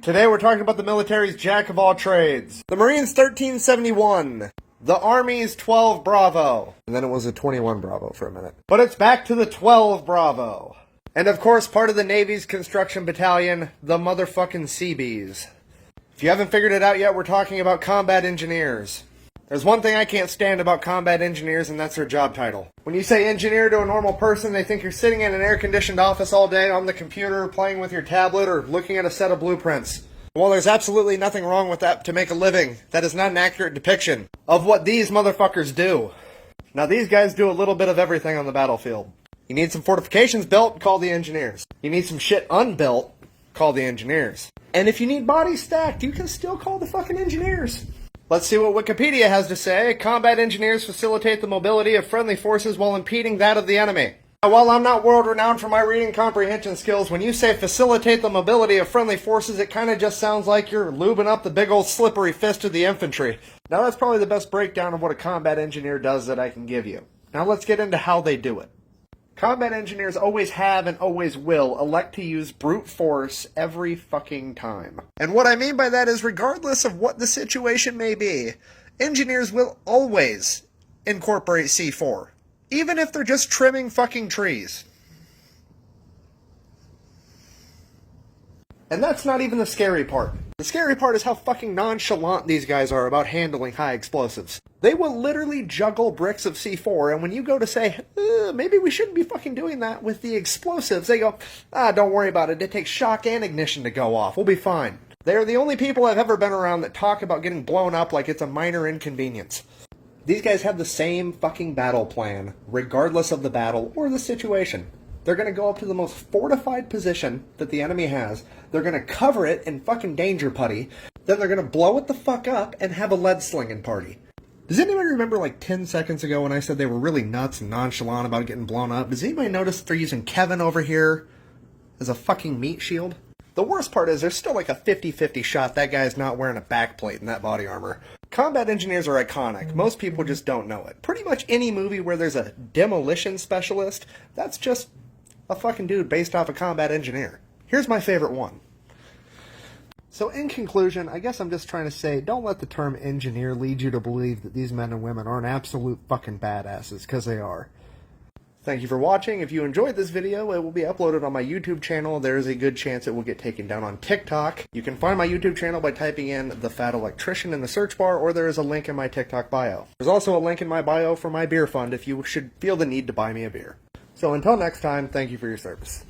Today we're talking about the military's jack of all trades. The Marines 1371. The Army's 12 Bravo. And then it was a 21 Bravo for a minute. But it's back to the 12 Bravo. And of course part of the Navy's construction battalion, the motherfucking Seabees. If you haven't figured it out yet, we're talking about combat engineers. There's one thing I can't stand about combat engineers, and that's their job title. When you say engineer to a normal person, they think you're sitting in an air-conditioned office all day on the computer, playing with your tablet, or looking at a set of blueprints. Well, there's absolutely nothing wrong with that to make a living. That is not an accurate depiction of what these motherfuckers do. Now, these guys do a little bit of everything on the battlefield. You need some fortifications built, call the engineers. You need some shit unbuilt, call the engineers. And if you need bodies stacked, you can still call the fucking engineers. Let's see what Wikipedia has to say. Combat engineers facilitate the mobility of friendly forces while impeding that of the enemy. Now, while I'm not world-renowned for my reading comprehension skills, when you say facilitate the mobility of friendly forces, it kind of just sounds like you're lubing up the big old slippery fist of the infantry. Now, that's probably the best breakdown of what a combat engineer does that I can give you. Now, let's get into how they do it. Combat engineers always have and always will elect to use brute force every fucking time. And what I mean by that is regardless of what the situation may be, engineers will always incorporate C4. Even if they're just trimming fucking trees. And that's not even the scary part. The scary part is how fucking nonchalant these guys are about handling high explosives. They will literally juggle bricks of C4, and when you go to say, maybe we shouldn't be fucking doing that with the explosives, they go, don't worry about it, it takes shock and ignition to go off, we'll be fine. They are the only people I've ever been around that talk about getting blown up like it's a minor inconvenience. These guys have the same fucking battle plan, regardless of the battle or the situation. They're going to go up to the most fortified position that the enemy has. They're going to cover it in fucking danger putty. Then they're going to blow it the fuck up and have a lead slinging party. Does anybody remember like 10 seconds ago when I said they were really nuts and nonchalant about getting blown up? Does anybody notice they're using Kevin over here as a fucking meat shield? The worst part is there's still like a 50-50 shot that guy's not wearing a backplate in that body armor. Combat engineers are iconic. Most people just don't know it. Pretty much any movie where there's a demolition specialist, that's just a fucking dude based off a combat engineer. Here's my favorite one. So in conclusion, I guess I'm just trying to say, don't let the term engineer lead you to believe that these men and women aren't absolute fucking badasses, because they are. Thank you for watching. If you enjoyed this video, it will be uploaded on my YouTube channel. There is a good chance it will get taken down on TikTok. You can find my YouTube channel by typing in The Fat Electrician in the search bar, or there is a link in my TikTok bio. There's also a link in my bio for my beer fund if you should feel the need to buy me a beer. So until next time, thank you for your service.